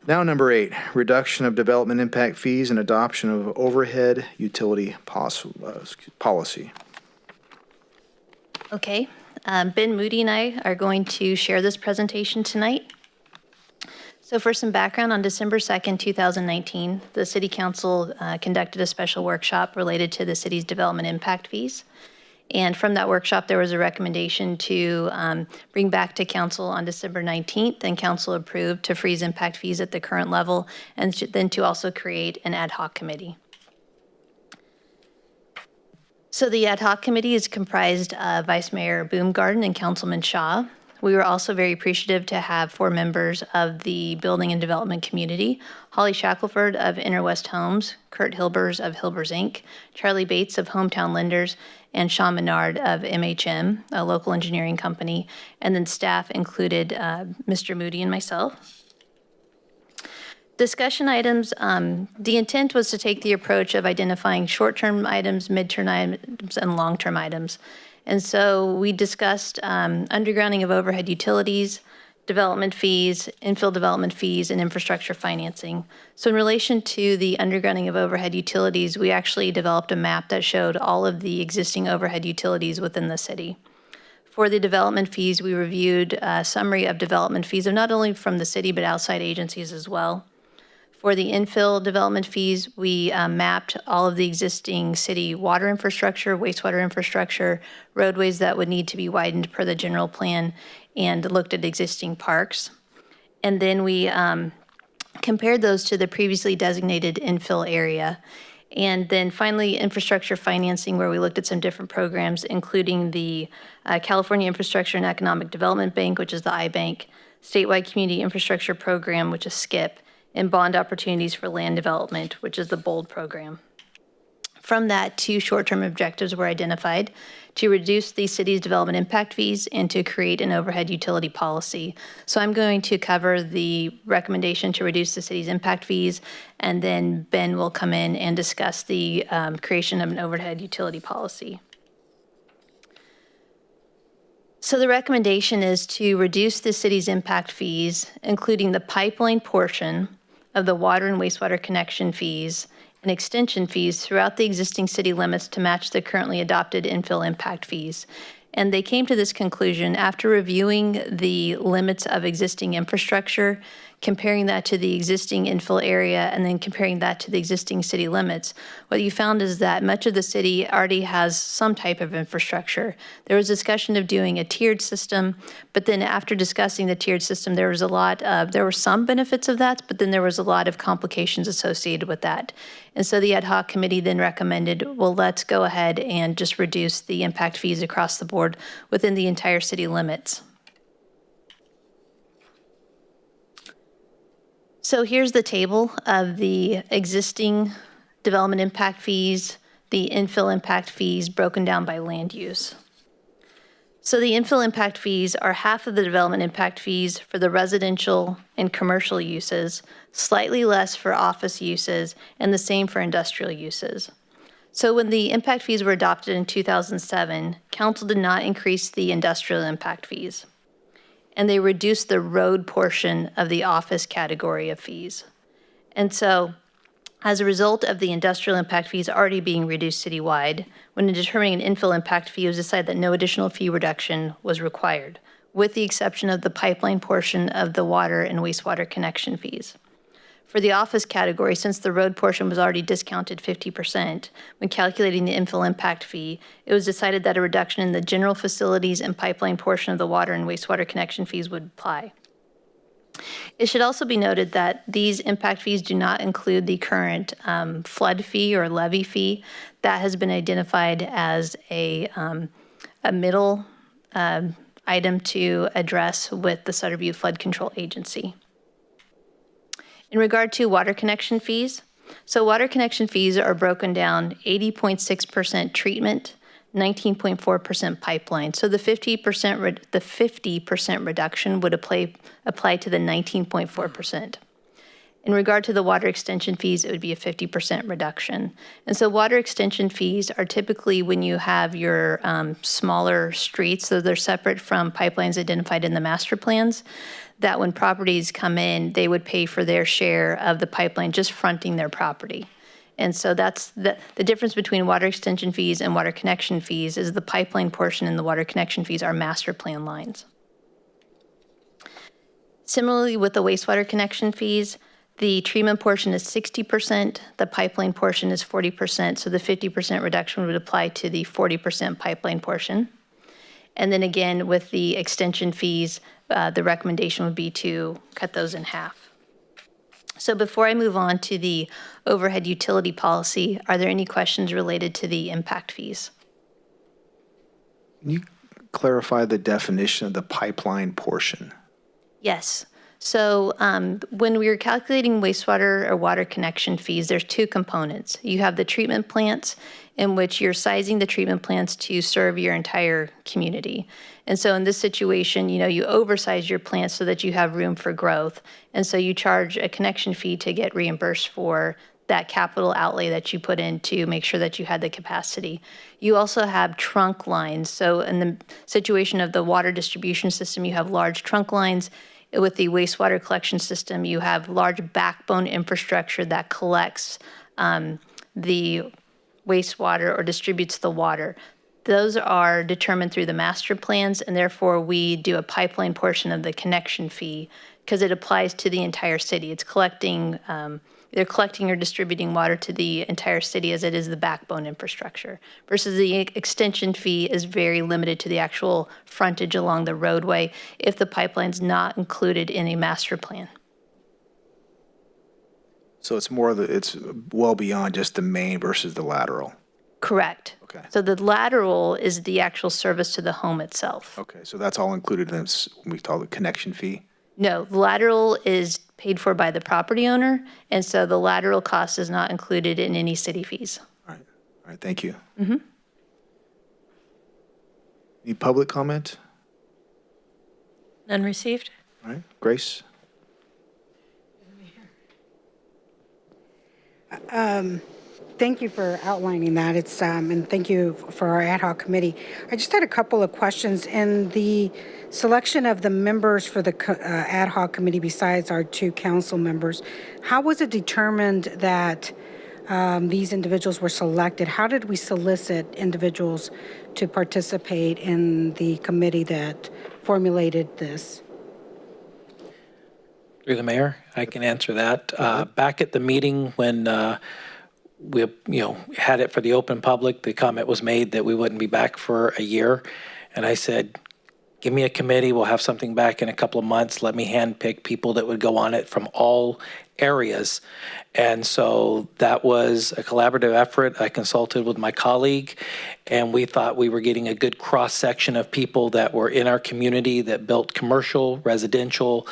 Now, number 8, reduction of development impact fees and adoption of overhead utility policy. Okay, Ben Moody and I are going to share this presentation tonight. So for some background, on December 2nd, 2019, the City Council conducted a special workshop related to the city's development impact fees. And from that workshop, there was a recommendation to bring back to council on December 19th, and council approved to freeze impact fees at the current level, and then to also create an ad hoc committee. So the ad hoc committee is comprised of Vice Mayor Boomgarden and Councilman Shaw. We were also very appreciative to have 4 members of the building and development community: Holly Shackelford of Inner West Homes, Kurt Hilbers of Hilbers Inc., Charlie Bates of Hometown Lenders, and Sean Menard of MHM, a local engineering company. And then staff included Mr. Moody and myself. Discussion items, the intent was to take the approach of identifying short-term items, mid-term items, and long-term items. And so we discussed undergrounding of overhead utilities, development fees, infill development fees, and infrastructure financing. So in relation to the undergrounding of overhead utilities, we actually developed a map that showed all of the existing overhead utilities within the city. For the development fees, we reviewed a summary of development fees, of not only from the city, but outside agencies as well. For the infill development fees, we mapped all of the existing city water infrastructure, wastewater infrastructure, roadways that would need to be widened per the general plan, and looked at existing parks. And then we compared those to the previously designated infill area. And then finally, infrastructure financing, where we looked at some different programs, including the California Infrastructure and Economic Development Bank, which is the iBank, Statewide Community Infrastructure Program, which is SCIP, and bond opportunities for land development, which is the BOLD program. From that, 2 short-term objectives were identified: to reduce the city's development impact fees and to create an overhead utility policy. So I'm going to cover the recommendation to reduce the city's impact fees, and then Ben will come in and discuss the creation of an overhead utility policy. So the recommendation is to reduce the city's impact fees, including the pipeline portion of the water and wastewater connection fees and extension fees throughout the existing city limits to match the currently adopted infill impact fees. And they came to this conclusion after reviewing the limits of existing infrastructure, comparing that to the existing infill area, and then comparing that to the existing city limits. What you found is that much of the city already has some type of infrastructure. There was discussion of doing a tiered system, but then after discussing the tiered system, there were some benefits of that, but then there was a lot of complications associated with that. And so the ad hoc committee then recommended, well, let's go ahead and just reduce the impact fees across the board within the entire city limits. So here's the table of the existing development impact fees, the infill impact fees broken down by land use. So the infill impact fees are half of the development impact fees for the residential and commercial uses, slightly less for office uses, and the same for industrial uses. So when the impact fees were adopted in 2007, council did not increase the industrial impact fees, and they reduced the road portion of the office category of fees. And so as a result of the industrial impact fees already being reduced citywide, when determining an infill impact fee, it was decided that no additional fee reduction was required, with the exception of the pipeline portion of the water and wastewater connection fees. For the office category, since the road portion was already discounted 50%, when calculating the infill impact fee, it was decided that a reduction in the general facilities and pipeline portion of the water and wastewater connection fees would apply. It should also be noted that these impact fees do not include the current flood fee or levy fee. That has been identified as a middle item to address with the Sutter Butte Flood Control Agency. In regard to water connection fees, so water connection fees are broken down 80.6% treatment, 19.4% pipeline. So the 50% reduction would apply to the 19.4%. In regard to the water extension fees, it would be a 50% reduction. And so water extension fees are typically when you have your smaller streets, so they're separate from pipelines identified in the master plans. that when properties come in, they would pay for their share of the pipeline just fronting their property. And so that's the difference between water extension fees and water connection fees is the pipeline portion and the water connection fees are master plan lines. Similarly, with the wastewater connection fees, the treatment portion is 60%, the pipeline portion is 40%, so the 50% reduction would apply to the 40% pipeline portion. And then again, with the extension fees, the recommendation would be to cut those in half. So before I move on to the overhead utility policy, are there any questions related to the impact fees? Can you clarify the definition of the pipeline portion? Yes. So when we are calculating wastewater or water connection fees, there's two components. You have the treatment plants, in which you're sizing the treatment plants to serve your entire community. And so in this situation, you oversize your plants so that you have room for growth. And so you charge a connection fee to get reimbursed for that capital outlay that you put in to make sure that you had the capacity. You also have trunk lines. So in the situation of the water distribution system, you have large trunk lines. With the wastewater collection system, you have large backbone infrastructure that collects the wastewater or distributes the water. Those are determined through the master plans, and therefore we do a pipeline portion of the connection fee because it applies to the entire city. It's collecting, they're collecting or distributing water to the entire city as it is the backbone infrastructure, versus the extension fee is very limited to the actual frontage along the roadway if the pipeline's not included in a master plan. So it's it's well beyond just the main versus the lateral. Correct. Okay. So the lateral is the actual service to the home itself. Okay, so that's all included in this, we call it connection fee? No, the lateral is paid for by the property owner, and so the lateral cost is not included in any city fees. All right, thank you. Any public comment? None received? All right, Grace? Thank you for outlining that. It's and thank you for our ad hoc committee. I just had a couple of questions in the selection of the members for the ad hoc committee besides our two council members. How was it determined that these individuals were selected? How did we solicit individuals to participate in the committee that formulated this? Through the mayor, I can answer that. Back at the meeting when we had it for the open public, the comment was made that we wouldn't be back for a year. And I said, give me a committee, we'll have something back in a couple of months. Let me handpick people that would go on it from all areas. And so that was a collaborative effort. I consulted with my colleague, and we thought we were getting a good cross-section of people that were in our community that built commercial, residential.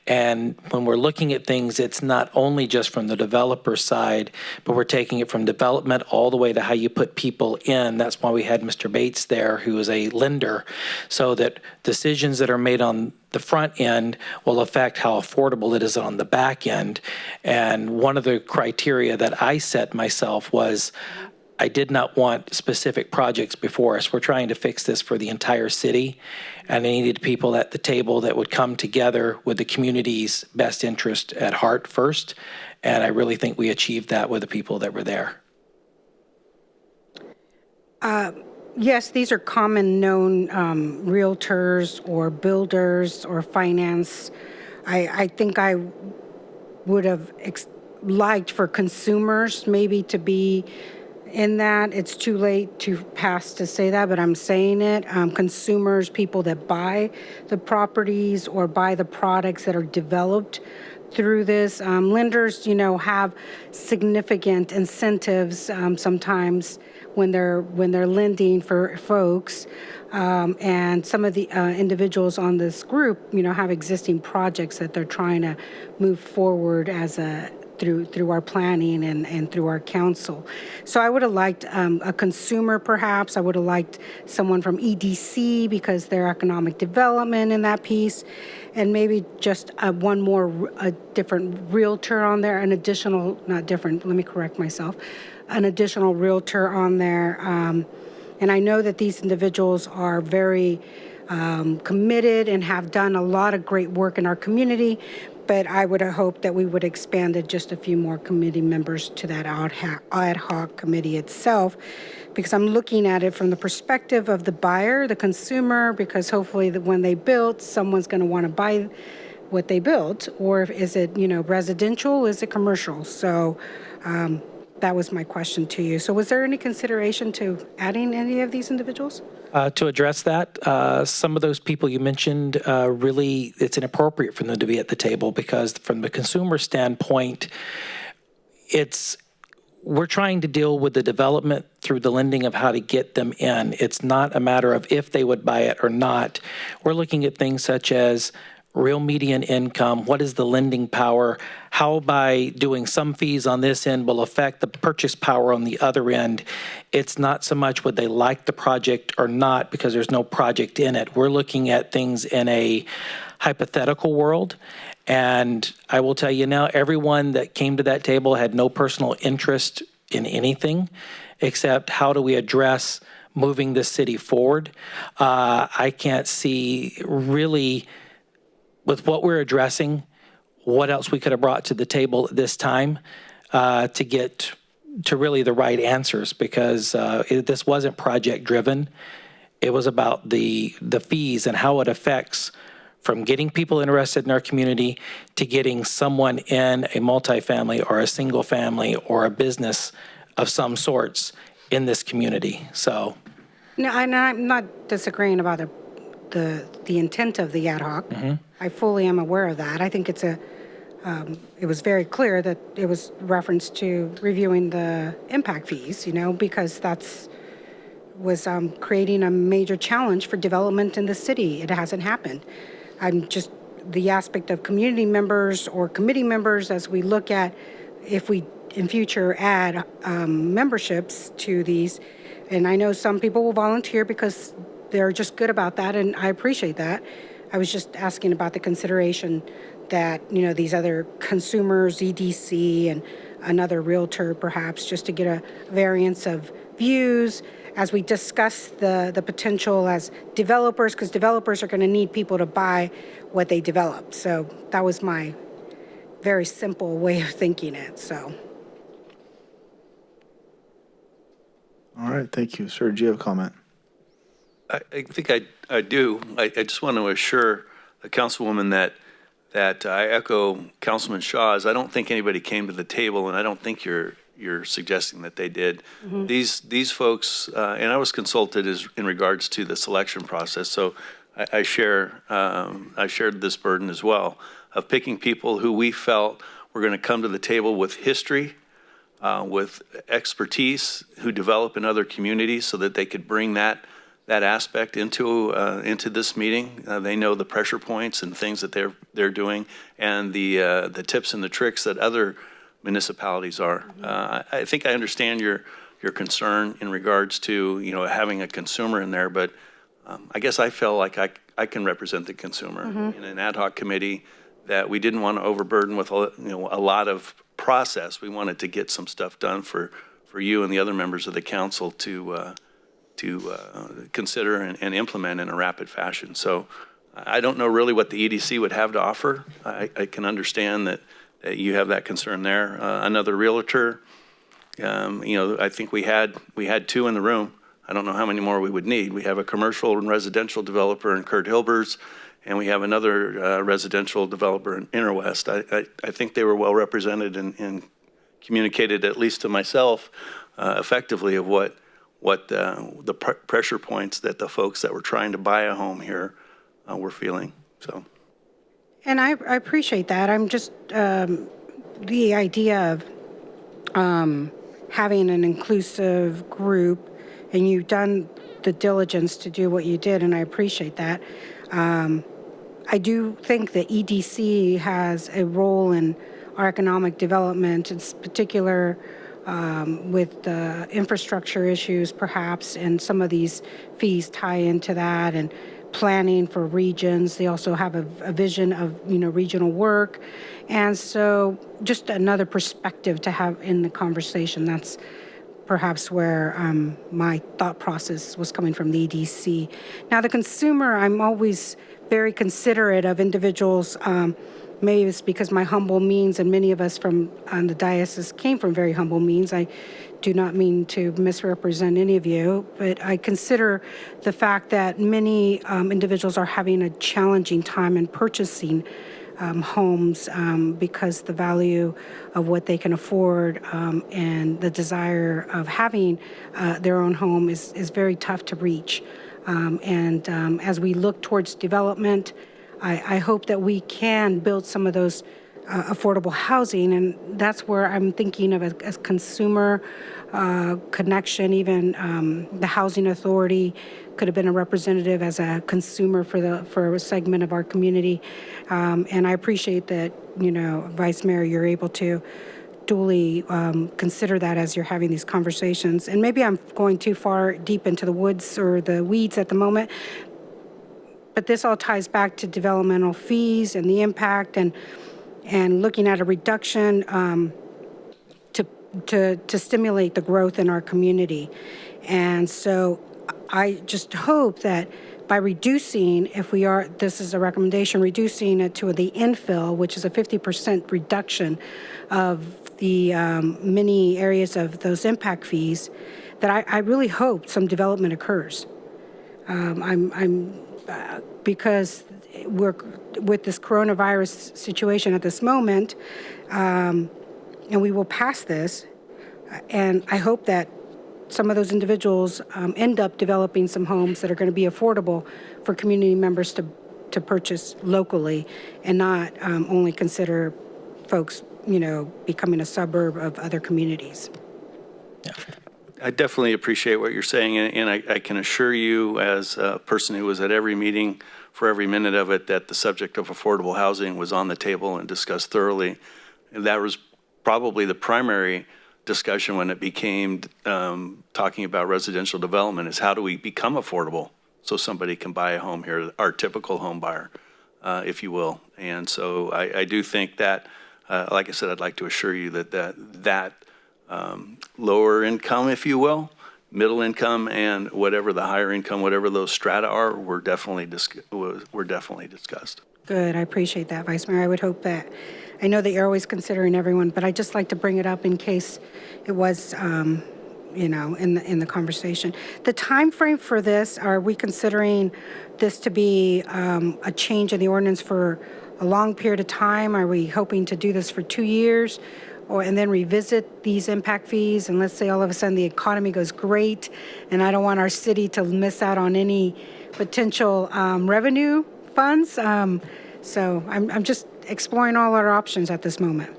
And when we're looking at things, it's not only just from the developer side, but we're taking it from development all the way to how you put people in. That's why we had Mr. Bates there, who is a lender, so that decisions that are made on the front end will affect how affordable it is on the back end. And one of the criteria that I set myself was I did not want specific projects before us. We're trying to fix this for the entire city, and I needed people at the table that would come together with the community's best interest at heart first. And I really think we achieved that with the people that were there. Yes, these are common known realtors or builders or finance. I think I would have liked for consumers maybe to be in that. It's too late to pass to say that, but I'm saying it. Consumers, people that buy the properties or buy the products that are developed through this. Lenders, have significant incentives sometimes when they're lending for folks. And some of the individuals on this group, have existing projects that they're trying to move forward as through our planning and through our council. So I would have liked a consumer, perhaps. I would have liked someone from EDC because they're economic development in that piece, and maybe just one more, a different realtor on there, an additional, not different, let me correct myself, an additional realtor on there. And I know that these individuals are very committed and have done a lot of great work in our community, but I would have hoped that we would expand it just a few more committee members to that ad hoc committee itself, because I'm looking at it from the perspective of the buyer, the consumer, because hopefully when they build, someone's going to want to buy what they built, or is it, residential, is it commercial? So that was my question to you. So was there any consideration to adding any of these individuals? To address that, some of those people you mentioned, really, it's inappropriate for them to be at the table because from the consumer standpoint, we're trying to deal with the development through the lending of how to get them in. It's not a matter of if they would buy it or not. We're looking at things such as real median income, what is the lending power, how by doing some fees on this end will affect the purchase power on the other end. It's not so much would they like the project or not because there's no project in it. We're looking at things in a hypothetical world. And I will tell you now, everyone that came to that table had no personal interest in anything except how do we address moving this city forward. I can't see really with what we're addressing, what else we could have brought to the table at this time to get to really the right answers because this wasn't project driven. It was about the fees and how it affects from getting people interested in our community to getting someone in a multifamily or a single family or a business of some sorts in this community. So, No, and I'm not disagreeing about the intent of the ad hoc. I fully am aware of that. I think it was very clear that it was reference to reviewing the impact fees, because was creating a major challenge for development in the city. It hasn't happened. I'm just the aspect of community members or committee members as we look at if we in future add memberships to these. And I know some people will volunteer because they're just good about that, and I appreciate that. I was just asking about the consideration that, these other consumers, EDC, and another realtor perhaps, just to get a variance of views as we discuss the potential as developers, because developers are going to need people to buy what they develop. So that was my very simple way of thinking it, so. All right, thank you. Sir, do you have a comment? I think I do. I just want to assure the councilwoman that I echo Councilman Shaw's. I don't think anybody came to the table, and I don't think you're suggesting that they did. These folks, and I was consulted in regards to the selection process, so I shared this burden as well of picking people who we felt were going to come to the table with history, with expertise, who develop in other communities so that they could bring that aspect into this meeting. They know the pressure points and things that they're doing, and the tips and the tricks that other municipalities are. I think I understand your concern in regards to having a consumer in there, but I guess I felt like I can represent the consumer in an ad hoc committee that we didn't want to overburden with a lot of process. We wanted to get some stuff done for you and the other members of the council to consider and implement in a rapid fashion. So I don't know really what the EDC would have to offer. I can understand that you have that concern there. Another realtor, I think we had two in the room. I don't know how many more we would need. We have a commercial and residential developer in Kurt Hilbers, and we have another residential developer in Interwest. I think they were well represented and communicated, at least to myself, effectively of what the pressure points that the folks that were trying to buy a home here were feeling. So, and I appreciate that. I'm just the idea of having an inclusive group, and you've done the diligence to do what you did, and I appreciate that. I do think that EDC has a role in our economic development, in particular with the infrastructure issues perhaps, and some of these fees tie into that, and planning for regions. They also have a vision of regional work, and so just another perspective to have in the conversation. That's perhaps where my thought process was coming from the EDC. Now, the consumer, I'm always very considerate of individuals. Maybe it's because my humble means, and many of us from on the diocese came from very humble means. I do not mean to misrepresent any of you, but I consider the fact that many individuals are having a challenging time in purchasing homes because the value of what they can afford and the desire of having their own home is very tough to reach. As we look towards development, I hope that we can build some of those affordable housing, and that's where I'm thinking of as consumer connection. Even the housing authority could have been a representative as a consumer for a segment of our community. And I appreciate that, Vice Mayor, you're able to duly consider that as you're having these conversations. And maybe I'm going too far deep into the woods or the weeds at the moment, but this all ties back to developmental fees and the impact and looking at a reduction to stimulate the growth in our community. And so I just hope that by reducing, this is a recommendation, reducing it to the infill, which is a 50% reduction of the many areas of those impact fees, that I really hope some development occurs. Because we're with this coronavirus situation at this moment, and we will pass this, and I hope that some of those individuals end up developing some homes that are going to be affordable for community members to purchase locally and not only consider folks, becoming a suburb of other communities. Yeah. I definitely appreciate what you're saying, and I can assure you, as a person who was at every meeting for every minute of it, that the subject of affordable housing was on the table and discussed thoroughly. And that was probably the primary discussion when it became talking about residential development, is how do we become affordable so somebody can buy a home here, our typical home buyer, if you will. And so I do think that, like I said, I'd like to assure you that lower income, if you will, middle income, and whatever the higher income, whatever those strata are, were definitely discussed. Good, I appreciate that, Vice Mayor. I would hope that, I know that you're always considering everyone, but I just like to bring it up in case it was, in the conversation. The time frame for this, are we considering this to be a change in the ordinance for a long period of time? Are we hoping to do this for 2 years? And then revisit these impact fees, and let's say all of a sudden the economy goes great, and I don't want our city to miss out on any potential revenue funds. So I'm just exploring all our options at this moment.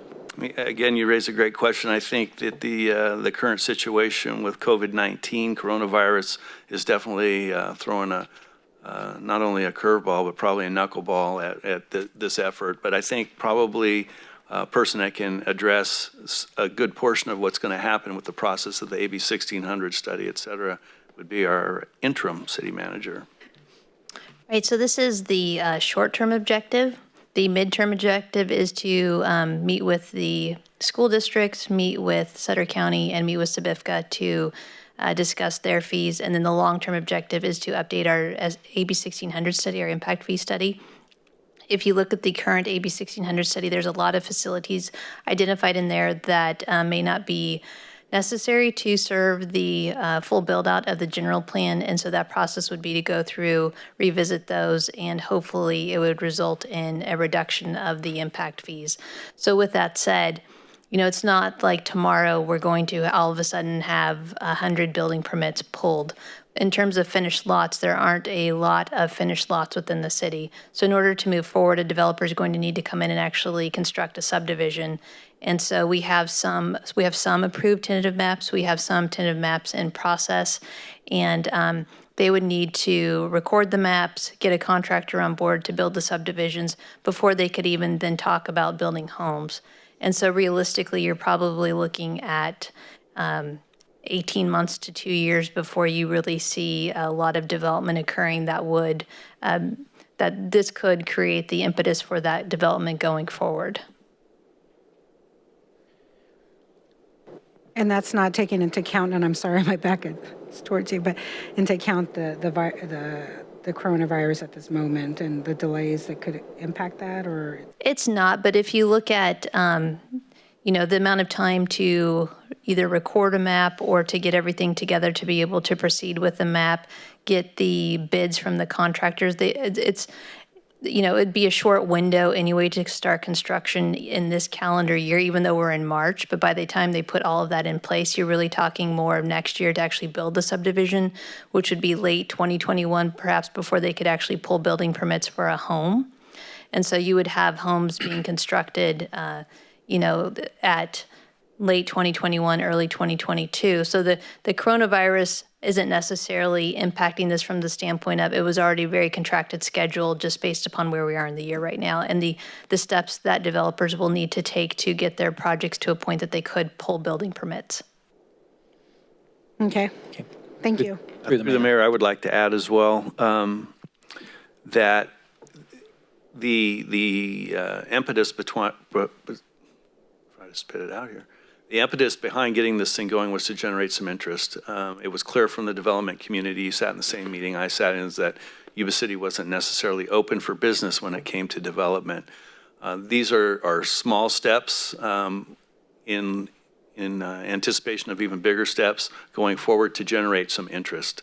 Again, you raise a great question. I think that the current situation with COVID-19, coronavirus, is definitely throwing not only a curveball, but probably a knuckleball at this effort. But I think probably a person that can address a good portion of what's going to happen with the process of the AB 1600 study, et cetera, would be our interim city manager. Right, so this is the short-term objective. The midterm objective is to meet with the school districts, meet with Sutter County, and meet with Sabifka to discuss their fees. And then the long-term objective is to update our AB 1600 study, our impact fee study. If you look at the current AB 1600 study, there's a lot of facilities identified in there that may not be necessary to serve the full build-out of the general plan. And so that process would be to go through, revisit those, and hopefully it would result in a reduction of the impact fees. So with that said, it's not like tomorrow we're going to all of a sudden have 100 building permits pulled. In terms of finished lots, there aren't a lot of finished lots within the city. So in order to move forward, a developer is going to need to come in and actually construct a subdivision. And so we have some approved tentative maps. We have some tentative maps in process. And they would need to record the maps, get a contractor on board to build the subdivisions before they could even then talk about building homes. And so realistically, you're probably looking at 18 months to 2 years before you really see a lot of development occurring that this could create the impetus for that development going forward. And that's not taking into account, and I'm sorry, my back is towards you, but into account the coronavirus at this moment and the delays that could impact that, or? It's not, but if you look at, the amount of time to either record a map or to get everything together to be able to proceed with the map, get the bids from the contractors, it'd be a short window anyway to start construction in this calendar year, even though we're in March. But by the time they put all of that in place, you're really talking more of next year to actually build the subdivision, which would be late 2021, perhaps before they could actually pull building permits for a home. And so you would have homes being constructed, at late 2021, early 2022. So the coronavirus isn't necessarily impacting this from the standpoint of it was already a very contracted schedule just based upon where we are in the year right now and the steps that developers will need to take to get their projects to a point that they could pull building permits. Okay, thank you. Through the mayor, I would like to add as well that the impetus try to spit it out here. The impetus behind getting this thing going was to generate some interest. It was clear from the development community, you sat in the same meeting I sat in, is that Yuba City wasn't necessarily open for business when it came to development. These are small steps in anticipation of even bigger steps going forward to generate some interest.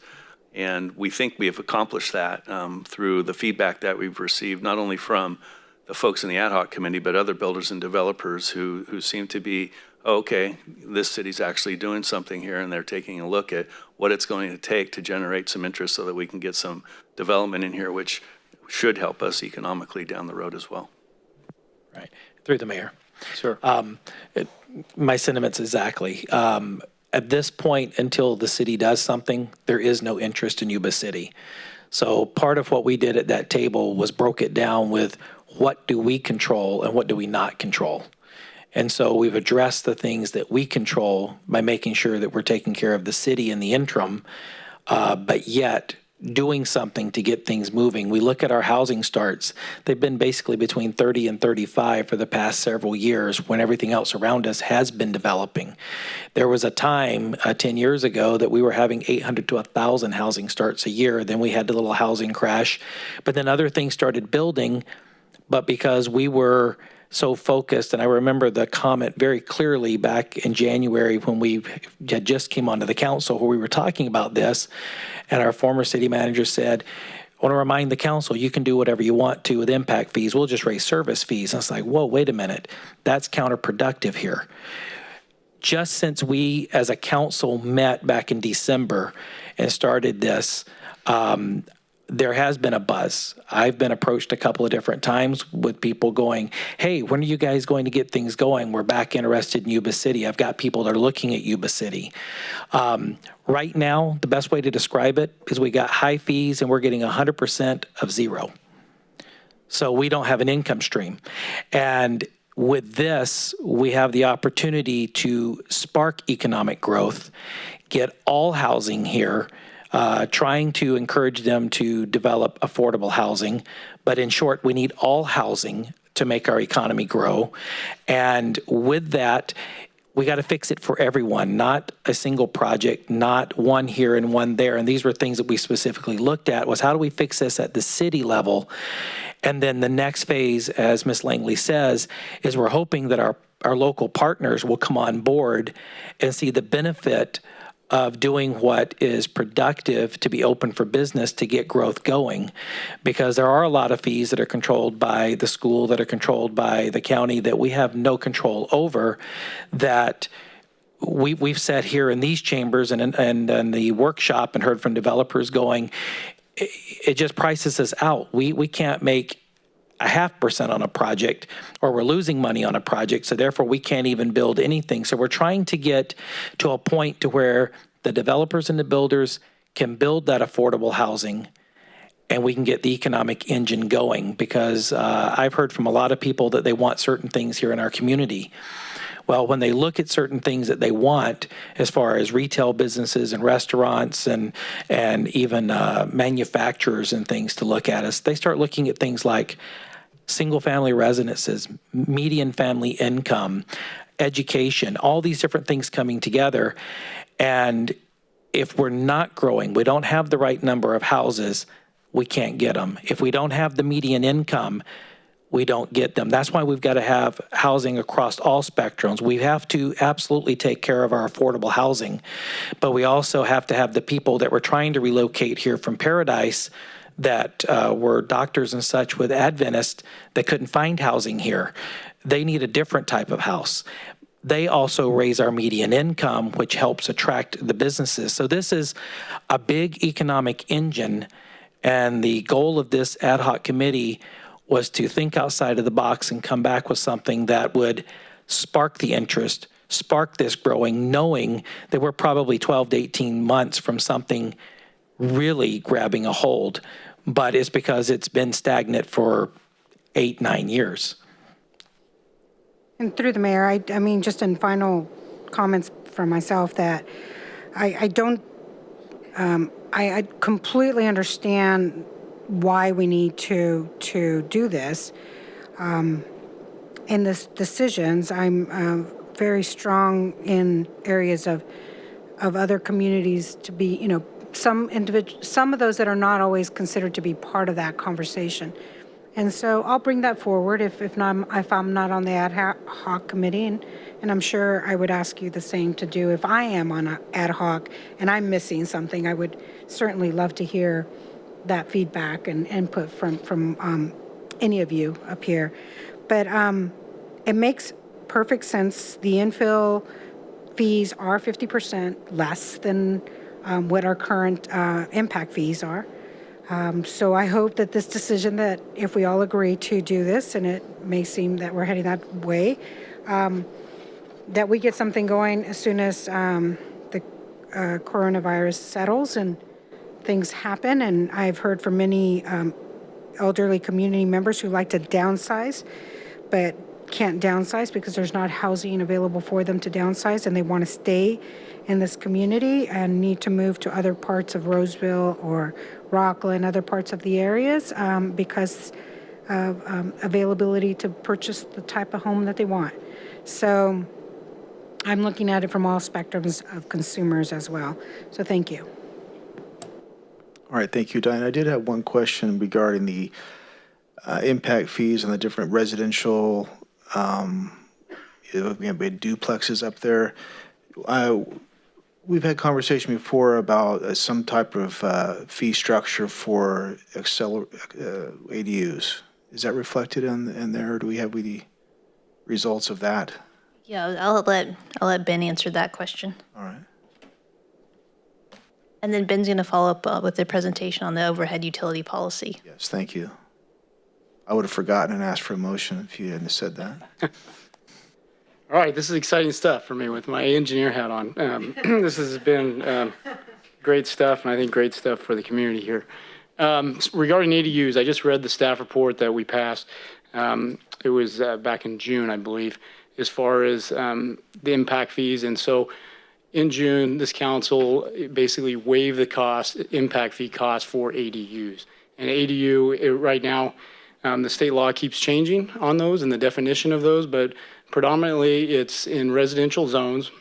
And we think we have accomplished that through the feedback that we've received, not only from the folks in the ad hoc committee, but other builders and developers who seem to be, okay, this city's actually doing something here, and they're taking a look at what it's going to take to generate some interest so that we can get some development in here, which should help us economically down the road as well. Right. Through the mayor. Sure. My sentiments exactly. At this point, until the city does something, there is no interest in Yuba City. So part of what we did at that table was broke it down with what do we control and what do we not control. And so we've addressed the things that we control by making sure that we're taking care of the city in the interim, but yet doing something to get things moving. We look at our housing starts. They've been basically between 30 and 35 for the past several years when everything else around us has been developing. There was a time 10 years ago that we were having 800 to 1,000 housing starts a year. Then we had the little housing crash, but then other things started building. But because we were so focused, and I remember the comment very clearly back in January when we had just came onto the council where we were talking about this, and our former city manager said, I want to remind the council, you can do whatever you want to with impact fees. We'll just raise service fees. And it's like, whoa, wait a minute. That's counterproductive here. Just since we as a council met back in December and started this, there has been a buzz. I've been approached a couple of different times with people going, hey, when are you guys going to get things going? We're back interested in Yuba City. I've got people that are looking at Yuba City. Right now, the best way to describe it is we got high fees and we're getting 100% of zero. So we don't have an income stream. And with this, we have the opportunity to spark economic growth, get all housing here, trying to encourage them to develop affordable housing. But in short, we need all housing to make our economy grow. And with that, we got to fix it for everyone, not a single project, not one here and one there. And these were things that we specifically looked at was how do we fix this at the city level? And then the next phase, as Ms. Langley says, is we're hoping that our local partners will come on board and see the benefit of doing what is productive to be open for business to get growth going, because there are a lot of fees that are controlled by the school, that are controlled by the county, that we have no control over, that we've sat here in these chambers and the workshop and heard from developers going, it just prices us out. We can't make 0.5% on a project, or we're losing money on a project, so therefore we can't even build anything. So we're trying to get to a point to where the developers and the builders can build that affordable housing and we can get the economic engine going, because I've heard from a lot of people that they want certain things here in our community. Well, when they look at certain things that they want, as far as retail businesses and restaurants and even manufacturers and things to look at us, they start looking at things like single-family residences, median family income, education, all these different things coming together. And if we're not growing, we don't have the right number of houses, we can't get them. If we don't have the median income, we don't get them. That's why we've got to have housing across all spectrums. We have to absolutely take care of our affordable housing, but we also have to have the people that we're trying to relocate here from Paradise that were doctors and such with Adventist that couldn't find housing here. They need a different type of house. They also raise our median income, which helps attract the businesses. So this is a big economic engine, and the goal of this ad hoc committee was to think outside of the box and come back with something that would spark the interest, spark this growing, knowing that we're probably 12 to 18 months from something really grabbing a hold, but it's because it's been stagnant for 8-9 years. And through the mayor, I mean, just in final comments from myself, that I completely understand why we need to do this. In this decisions, I'm very strong in areas of other communities to be, you know, some of those that are not always considered to be part of that conversation. And so I'll bring that forward if I'm not on the ad hoc committee, and I'm sure I would ask you the same to do if I am on an ad hoc and I'm missing something. I would certainly love to hear that feedback and input from any of you up here. But it makes perfect sense. The infill fees are 50% less than what our current impact fees are. So I hope that this decision, that if we all agree to do this, and it may seem that we're heading that way, that we get something going as soon as the coronavirus settles and things happen. And I've heard from many elderly community members who like to downsize, but can't downsize because there's not housing available for them to downsize, and they want to stay in this community and need to move to other parts of Roseville or Rockland, other parts of the areas because of availability to purchase the type of home that they want. So I'm looking at it from all spectrums of consumers as well. So thank you. All right, thank you, Diane. I did have one question regarding the impact fees on the different residential we have big duplexes up there. We've had conversation before about some type of fee structure for ADUs. Is that reflected in there, or do we have the results of that? Yeah, I'll let Ben answer that question. All right. And then Ben's going to follow up with the presentation on the overhead utility policy. Yes, thank you. I would have forgotten and asked for a motion if you hadn't said that. All right, this is exciting stuff for me with my engineer hat on. This has been great stuff, and I think great stuff for the community here. Regarding ADUs, I just read the staff report that we passed. It was back in June, I believe, as far as the impact fees. And so in June, this council basically waived the impact fee cost for ADUs. And ADU, right now, the state law keeps changing on those and the definition of those, but predominantly it's in residential zones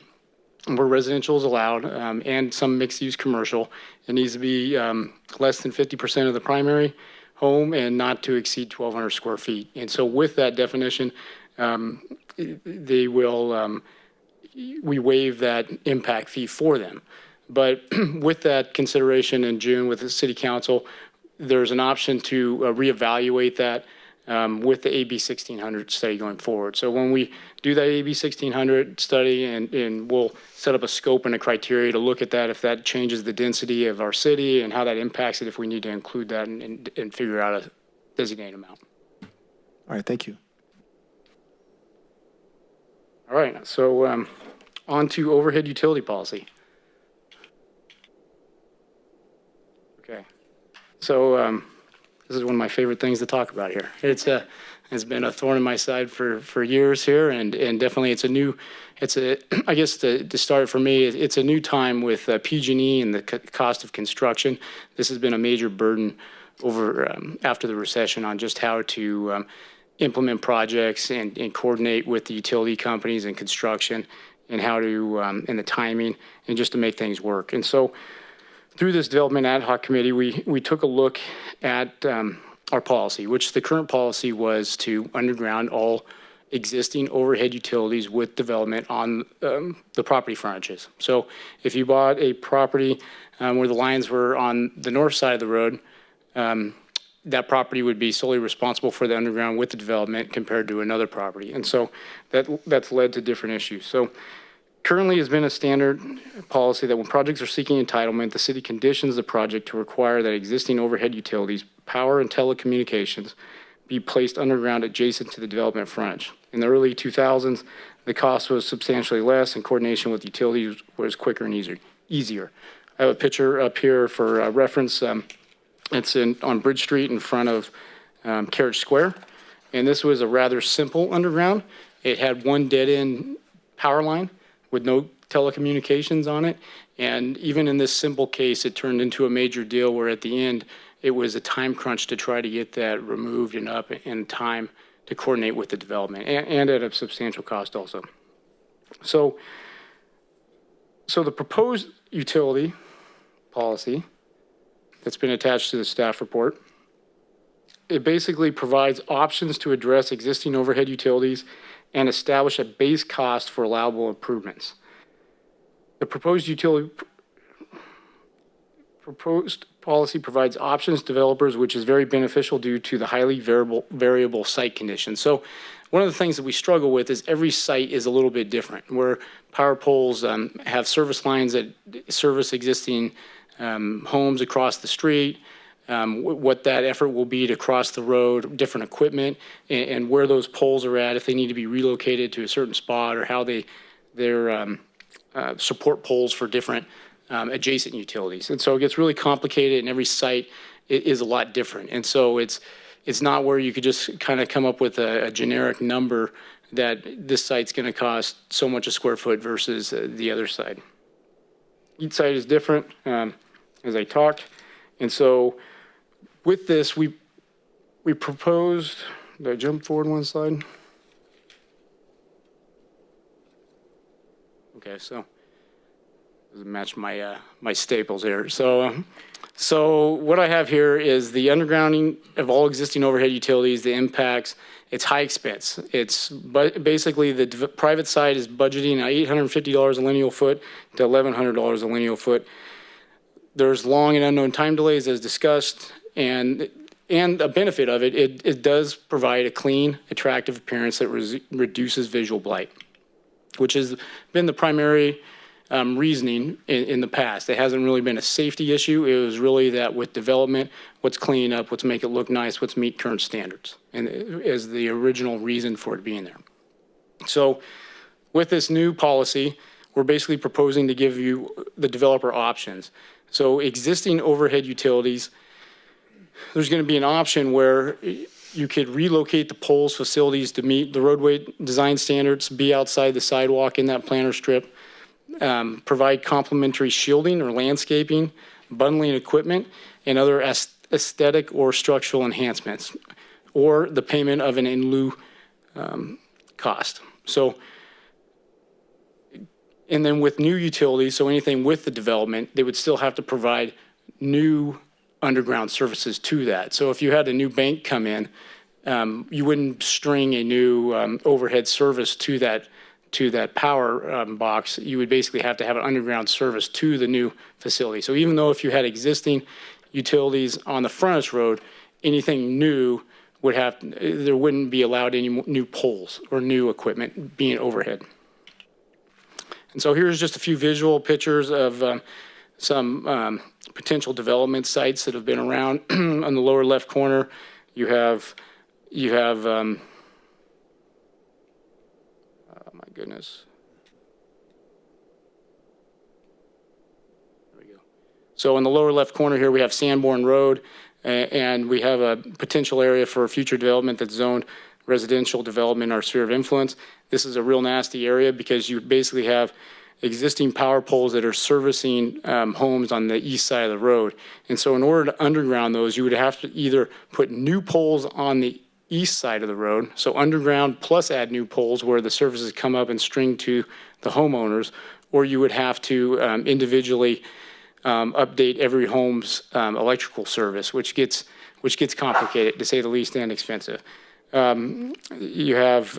where residential is allowed and some mixed-use commercial. It needs to be less than 50% of the primary home and not to exceed 1,200 square feet. And so with that definition, we waive that impact fee for them. But with that consideration in June with the city council, there's an option to reevaluate that with the AB 1600 study going forward. So when we do that AB 1600 study, and we'll set up a scope and a criteria to look at that, if that changes the density of our city and how that impacts it, if we need to include that and figure out a designated amount. All right, thank you. All right, so on to overhead utility policy. Okay, so this is one of my favorite things to talk about here. It's been a thorn in my side for years here, and definitely I guess to start for me, it's a new time with PG&E and the cost of construction. This has been a major burden over after the recession on just how to implement projects and coordinate with the utility companies and construction and how to, and the timing, and just to make things work. And so through this development ad hoc committee, we took a look at our policy, which the current policy was to underground all existing overhead utilities with development on the property frontages. So if you bought a property where the lines were on the north side of the road, that property would be solely responsible for the underground with the development compared to another property. And so that's led to different issues. So currently has been a standard policy that when projects are seeking entitlement, the city conditions the project to require that existing overhead utilities, power and telecommunications, be placed underground adjacent to the development frontage. In the early 2000s, the cost was substantially less and coordination with utilities was quicker and easier. I have a picture up here for reference. It's on Bridge Street in front of Carriage Square. And this was a rather simple underground. It had one dead-end power line with no telecommunications on it. And even in this simple case, it turned into a major deal where at the end, it was a time crunch to try to get that removed and up in time to coordinate with the development and at a substantial cost also. So the proposed utility policy that's been attached to the staff report, it basically provides options to address existing overhead utilities and establish a base cost for allowable improvements. The proposed policy provides options to developers, which is very beneficial due to the highly variable site conditions. So one of the things that we struggle with is every site is a little bit different, where power poles have service lines that service existing homes across the street, what that effort will be to cross the road, different equipment, and where those poles are at, if they need to be relocated to a certain spot, or how they're support poles for different adjacent utilities. And so it gets really complicated, and every site is a lot different. And so it's not where you could just kind of come up with a generic number that this site's going to cost so much a square foot versus the other side. Each site is different, as I talked. And so with this, we proposed, did I jump forward one slide? Okay, so doesn't match my my staples here. So what I have here is the undergrounding of all existing overhead utilities, the impacts. It's high expense. It's basically the private side is budgeting $850 a lineal foot to $1,100 a lineal foot. There's long and unknown time delays, as discussed, and a benefit of it, it does provide a clean, attractive appearance that reduces visual blight, which has been the primary reasoning in the past. It hasn't really been a safety issue. It was really that with development, what's clean up, what's make it look nice, what's meet current standards, and is the original reason for it being there. So with this new policy, we're basically proposing to give you the developer options. So existing overhead utilities, there's going to be an option where you could relocate the poles facilities to meet the roadway design standards, be outside the sidewalk in that planter strip, provide complementary shielding or landscaping, bundling equipment, and other aesthetic or structural enhancements, or the payment of an in lieu cost. So, and then with new utilities, so anything with the development, they would still have to provide new underground services to that. So if you had a new bank come in, you wouldn't string a new overhead service to that power box. You would basically have to have an underground service to the new facility. So even though if you had existing utilities on the frontage road, anything new would have, there wouldn't be allowed any new poles or new equipment being overhead. And so here's just a few visual pictures of some potential development sites that have been around. On the lower left corner, you have oh my goodness. There we go. So in the lower left corner here, we have Sanborn Road, and we have a potential area for future development that's zoned residential development in our sphere of influence. This is a real nasty area because you basically have existing power poles that are servicing homes on the east side of the road. And so in order to underground those, you would have to either put new poles on the east side of the road, so underground plus add new poles where the services come up and string to the homeowners, or you would have to individually update every home's electrical service, which gets complicated, to say the least, and expensive. You have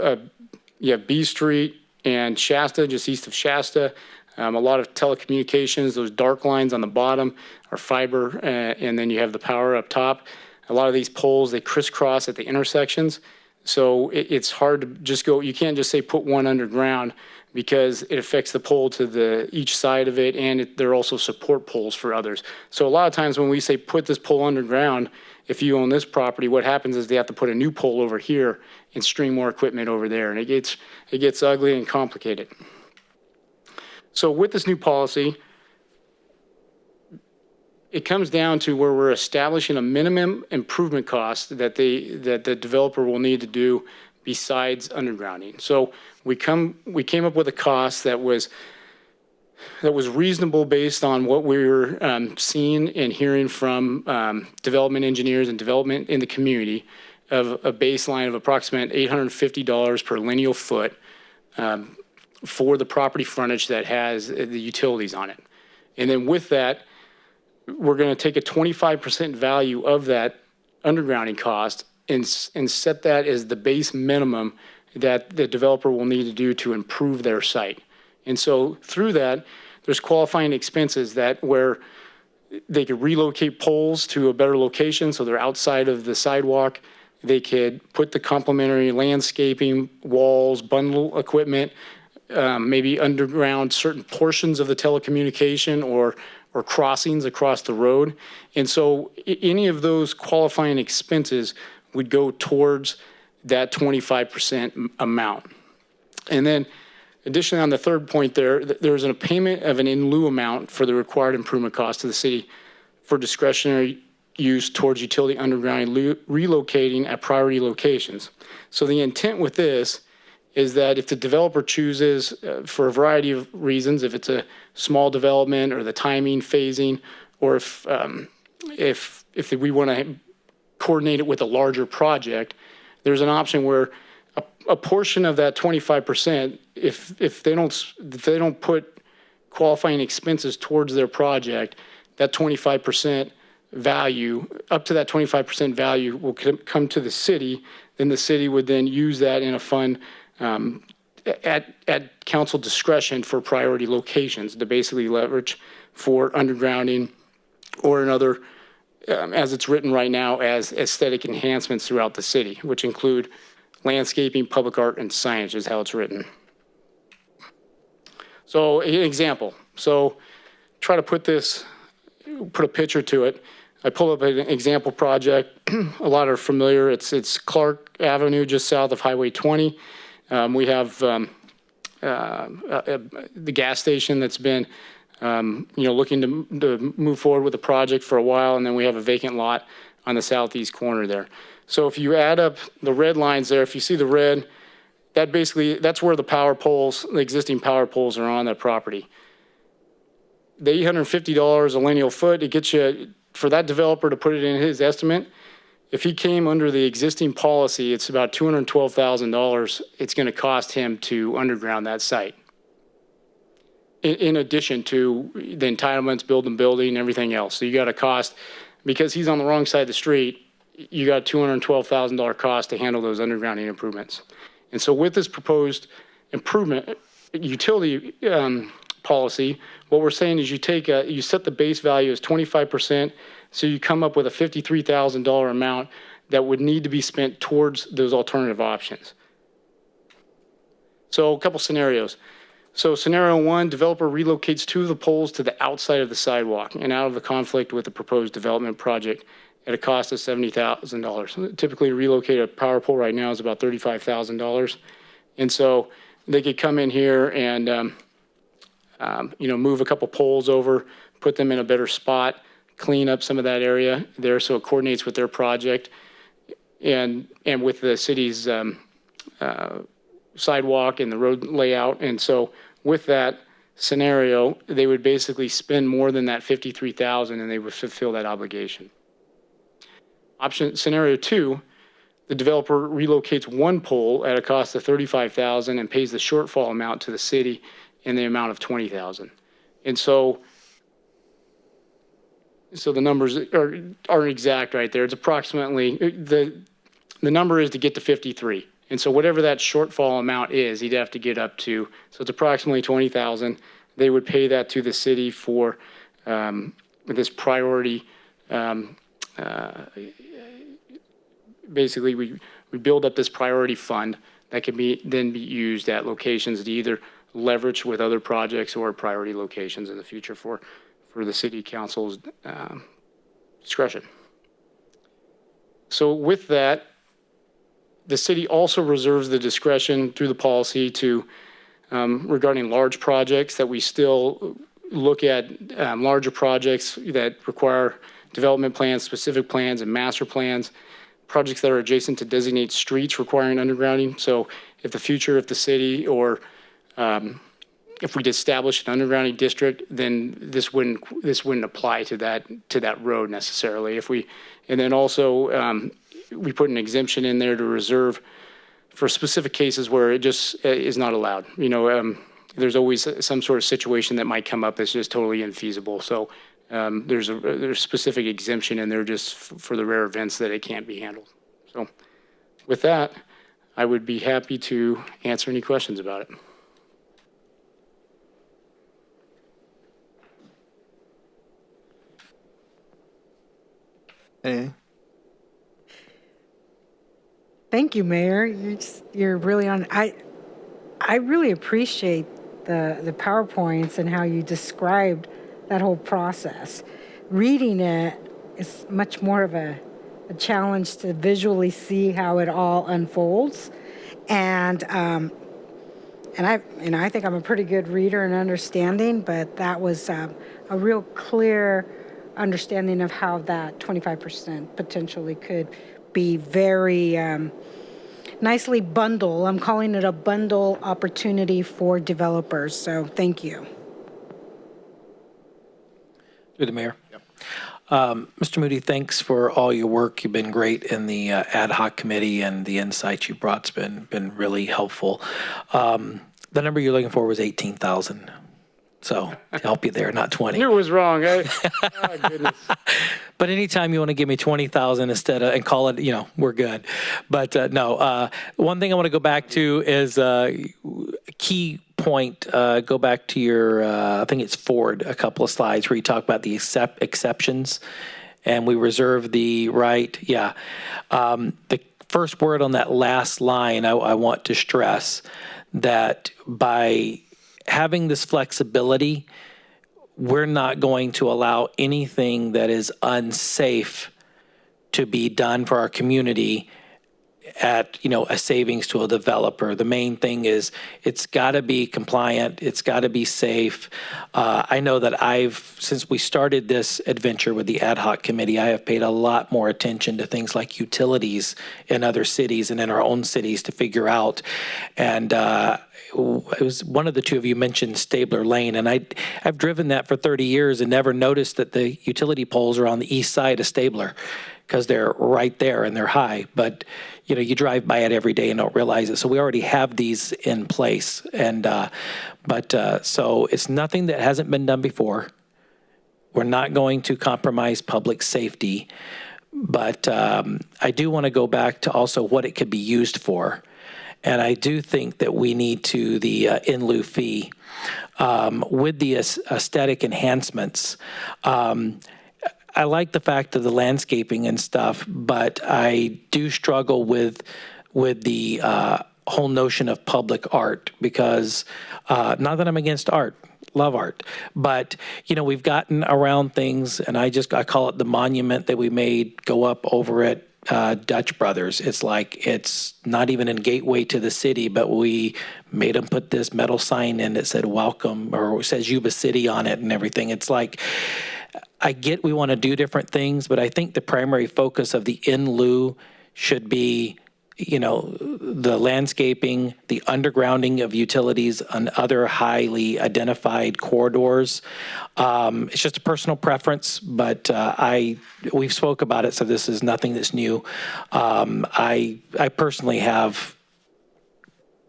B Street and Shasta, just east of Shasta. A lot of telecommunications, those dark lines on the bottom are fiber, and then you have the power up top. A lot of these poles, they crisscross at the intersections. So it's hard to just go, you can't just say put one underground, because it affects the pole to each side of it, and there are also support poles for others. So a lot of times when we say put this pole underground, if you own this property, what happens is they have to put a new pole over here and string more equipment over there, and it gets ugly and complicated. So with this new policy, it comes down to where we're establishing a minimum improvement cost that the developer will need to do besides undergrounding. So we came up with a cost that was reasonable based on what we were seeing and hearing from development engineers and development in the community, of a baseline of approximately $850 per lineal foot for the property frontage that has the utilities on it. And then with that, we're going to take a 25% value of that undergrounding cost and set that as the base minimum that the developer will need to do to improve their site. And so through that, there's qualifying expenses where they could relocate poles to a better location so they're outside of the sidewalk. They could put the complementary landscaping, walls, bundle equipment, maybe underground certain portions of the telecommunication or crossings across the road. And so any of those qualifying expenses would go towards that 25% amount. And then additionally, on the third point there's a payment of an in lieu amount for the required improvement cost to the city for discretionary use towards utility undergrounding, relocating at priority locations. So the intent with this is that if the developer chooses, for a variety of reasons, if it's a small development or the timing, phasing, or if we want to coordinate it with a larger project, there's an option where a portion of that 25%, if they don't put qualifying expenses towards their project, that 25% value, up to that 25% value will come to the city. Then the city would then use that in a fund at council discretion for priority locations to basically leverage for undergrounding or another, as it's written right now, as aesthetic enhancements throughout the city, which include landscaping, public art, and signage is how it's written. So an example. So try to put a picture to it. I pull up an example project. A lot are familiar. It's Clark Avenue, just south of Highway 20. We have the gas station that's been, looking to move forward with the project for a while, and then we have a vacant lot on the southeast corner there. So if you add up the red lines there, if you see the red, that's where the existing power poles are on that property. The $850 a lineal foot, it gets you, for that developer to put it in his estimate, if he came under the existing policy, it's about $212,000 it's going to cost him to underground that site. In addition to the entitlements, building, everything else. So you got a cost, because he's on the wrong side of the street, you got $212,000 cost to handle those undergrounding improvements. And so with this proposed improvement, utility policy, what we're saying is you set the base value as 25%, so you come up with a $53,000 amount that would need to be spent towards those alternative options. So a couple scenarios. So scenario one, developer relocates two of the poles to the outside of the sidewalk and out of the conflict with the proposed development project at a cost of $70,000. Typically relocate a power pole right now is about $35,000. And so they could come in here and move a couple poles over, put them in a better spot, clean up some of that area there so it coordinates with their project and with the city's sidewalk and the road layout. And so with that scenario, they would basically spend more than that $53,000 and they would fulfill that obligation. Scenario two, the developer relocates one pole at a cost of $35,000 and pays the shortfall amount to the city in the amount of $20,000. And so the numbers aren't exact right there. It's approximately, the number is to get to 53. And so whatever that shortfall amount is, he'd have to get up to, so it's approximately 20,000. They would pay that to the city for this priority. Basically, we build up this priority fund that can then be used at locations to either leverage with other projects or priority locations in the future for the city council's discretion. So with that, the city also reserves the discretion through the policy to, regarding large projects, that we still look at larger projects that require development plans, specific plans, and master plans, projects that are adjacent to designated streets requiring undergrounding. So if the city or if we'd establish an undergrounding district, then this wouldn't apply to that road necessarily. And then also we put an exemption in there to reserve for specific cases where it just is not allowed. There's always some sort of situation that might come up that's just totally infeasible. So there's a specific exemption in there just for the rare events that it can't be handled. So with that, I would be happy to answer any questions about it. Anything? Thank you, Mayor. You're really on. I really appreciate the PowerPoints and how you described that whole process. Reading it is much more of a challenge to visually see how it all unfolds, and I think I'm a pretty good reader and understanding, but that was a real clear understanding of how that 25% potentially could be very nicely bundle. I'm calling it a bundle opportunity for developers. So thank you. Through the mayor. Mr. Moody, thanks for all your work. You've been great in the ad hoc committee, and the insights you brought's been really helpful. The number you're looking for was 18,000. So to help you there, not 20. I knew it was wrong. Oh, goodness. But anytime you want to give me 20,000 instead of, and call it, we're good. But no, one thing I want to go back to is a key point. Go back to your, I think it's forward a couple of slides where you talk about the exceptions, and we reserve the right. Yeah. The first word on that last line, I want to stress that by having this flexibility, we're not going to allow anything that is unsafe to be done for our community at, a savings to a developer. The main thing is it's got to be compliant. It's got to be safe. I know that since we started this adventure with the ad hoc committee, I have paid a lot more attention to things like utilities in other cities and in our own cities to figure out. And it was one of the two of you mentioned Stabler Lane, and I've driven that for 30 years and never noticed that the utility poles are on the east side of Stabler because they're right there and they're high. But you drive by it every day and don't realize it. So we already have these in place, and so it's nothing that hasn't been done before. We're not going to compromise public safety, but I do want to go back to also what it could be used for. And I do think that we need to, the in lieu fee, with the aesthetic enhancements. I like the fact of the landscaping and stuff, but I do struggle with the whole notion of public art because, not that I'm against art, love art, but we've gotten around things, and I call it the monument that we made go up over at Dutch Brothers. It's not even a gateway to the city, but we made them put this metal sign in that said welcome, or it says Yuba City on it and everything. It's like, I get we want to do different things, but I think the primary focus of the in lieu should be the landscaping, the undergrounding of utilities on other highly identified corridors. It's just a personal preference, but we've spoke about it, so this is nothing that's new. I personally have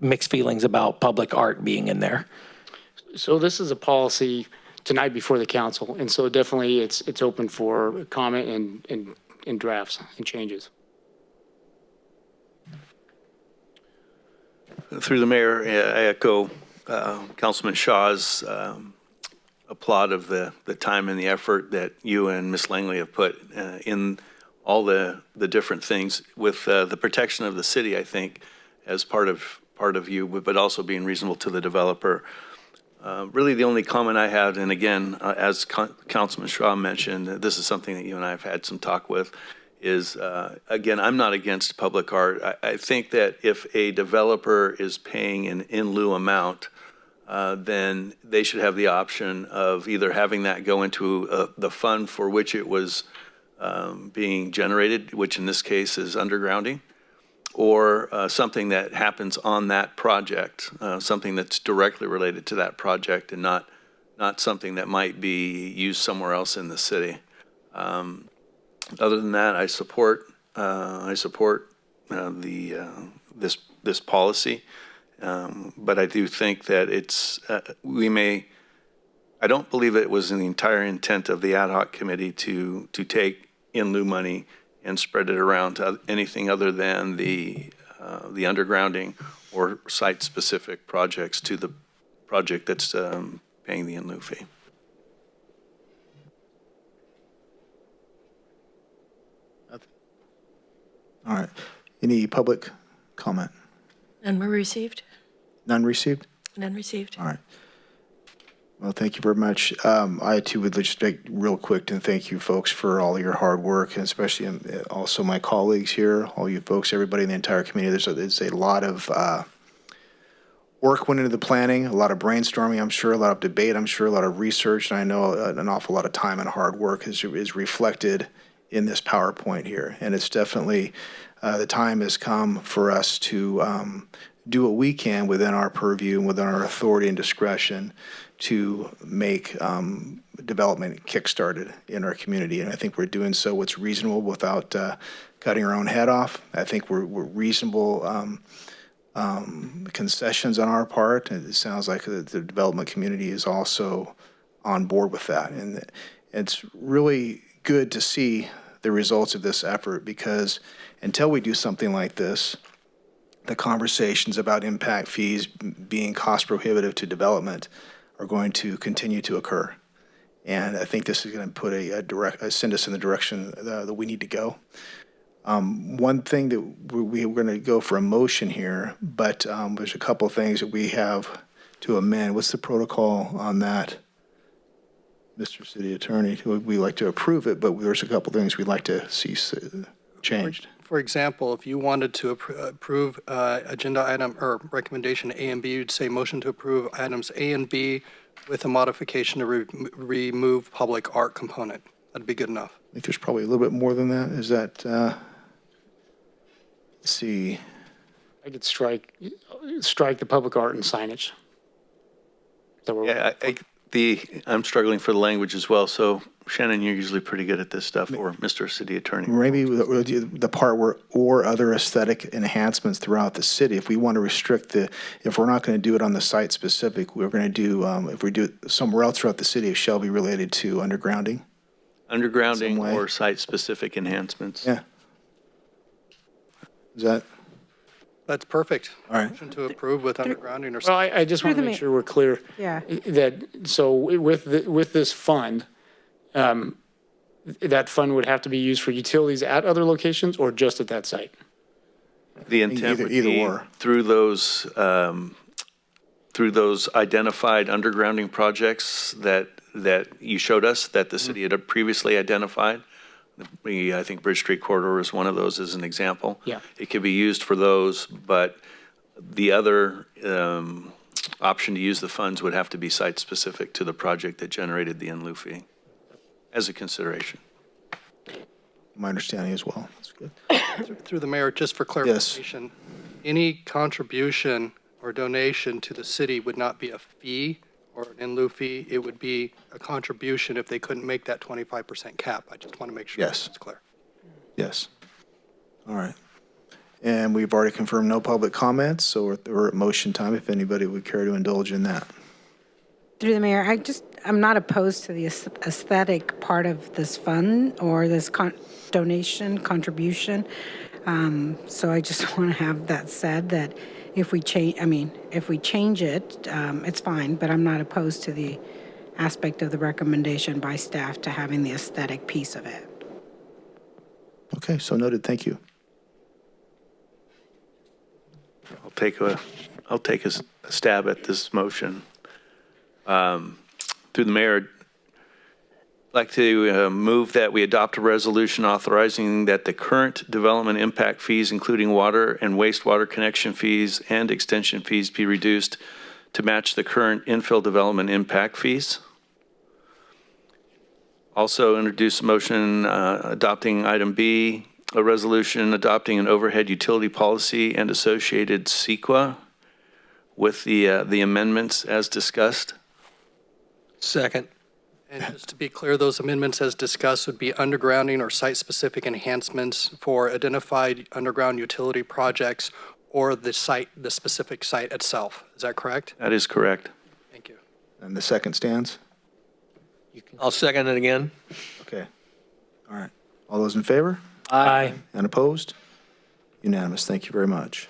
mixed feelings about public art being in there. So this is a policy tonight before the council, and so definitely it's open for comment and drafts and changes. Through the mayor, I echo Councilman Shaw's applaud of the time and the effort that you and Ms. Langley have put in all the different things with the protection of the city, I think, as part of you, but also being reasonable to the developer. Really, the only comment I had, and again, as Councilman Shaw mentioned, this is something that you and I have had some talk with, is, again, I'm not against public art. I think that if a developer is paying an in lieu amount, then they should have the option of either having that go into the fund for which it was being generated, which in this case is undergrounding, or something that happens on that project, something that's directly related to that project and not something that might be used somewhere else in the city. Other than that, I support this policy, but I do think that it's I don't believe it was in the entire intent of the ad hoc committee to take in lieu money and spread it around to anything other than the undergrounding or site-specific projects to the project that's paying the in lieu fee. All right. Any public comment? None were received? None received? None received. All right. Well, thank you very much. I too would just make real quick and thank you folks for all your hard work, and especially also my colleagues here, all you folks, everybody in the entire community. There's a lot of work went into the planning, a lot of brainstorming, I'm sure, a lot of debate, I'm sure, a lot of research, and I know an awful lot of time and hard work is reflected in this PowerPoint here. And it's definitely, the time has come for us to do what we can within our purview and within our authority and discretion to make development kick-started in our community. And I think we're doing so what's reasonable without cutting our own head off. I think we're reasonable concessions on our part. And it sounds like the development community is also on board with that. And it's really good to see the results of this effort, because until we do something like this, the conversations about impact fees being cost prohibitive to development are going to continue to occur. And I think this is going to put send us in the direction that we need to go. One thing that we're going to go for a motion here, but there's a couple of things that we have to amend. What's the protocol on that, Mr. City Attorney? We like to approve it, but there's a couple of things we'd like to see changed. For example, if you wanted to approve agenda item or recommendation A and B, you'd say motion to approve items A and B with a modification to remove public art component. That'd be good enough. I think there's probably a little bit more than that. Is that, let's see. I could strike the public art and signage. Yeah, I'm struggling for the language as well. So Shannon, you're usually pretty good at this stuff, or Mr. City Attorney. Maybe the part where or other aesthetic enhancements throughout the city. If we want to restrict if we're not going to do it on the site specific, we're going to do, if we do it somewhere else throughout the city, it shall be related to undergrounding. Undergrounding or site-specific enhancements. Yeah. Is that? That's perfect. All right. Motion to approve with undergrounding or Well, I just want to make sure we're clear. Yeah. So with this fund, that fund would have to be used for utilities at other locations or just at that site? The intent would either be or. through those identified undergrounding projects that you showed us that the city had previously identified. I think Bridge Street Corridor is one of those as an example. Yeah. It could be used for those, but the other option to use the funds would have to be site-specific to the project that generated the in lieu fee as a consideration. My understanding as well. That's good. Through the mayor, just for clarification, any contribution or donation to the city would not be a fee or an in lieu fee. It would be a contribution if they couldn't make that 25% cap. I just want to make sure Yes. that's clear. Yes. All right. And we've already confirmed no public comments, so we're at motion time if anybody would care to indulge in that. Through the mayor, I'm not opposed to the aesthetic part of this fund or this donation, contribution. So I just want to have that said, that if we change, if we change it, it's fine, but I'm not opposed to the aspect of the recommendation by staff to having the aesthetic piece of it. Okay, so noted. Thank you. I'll take a stab at this motion. Through the mayor, I'd like to move that we adopt a resolution authorizing that the current development impact fees, including water and wastewater connection fees and extension fees, be reduced to match the current infill development impact fees. Also introduce a motion adopting item B, a resolution adopting an overhead utility policy and associated CEQA with the amendments as discussed. Second. And just to be clear, those amendments as discussed would be undergrounding or site-specific enhancements for identified underground utility projects or the specific site itself. Is that correct? That is correct. Thank you. And the second stands? I'll second it again. Okay. All right. All those in favor? Aye. And opposed? Unanimous. Thank you very much.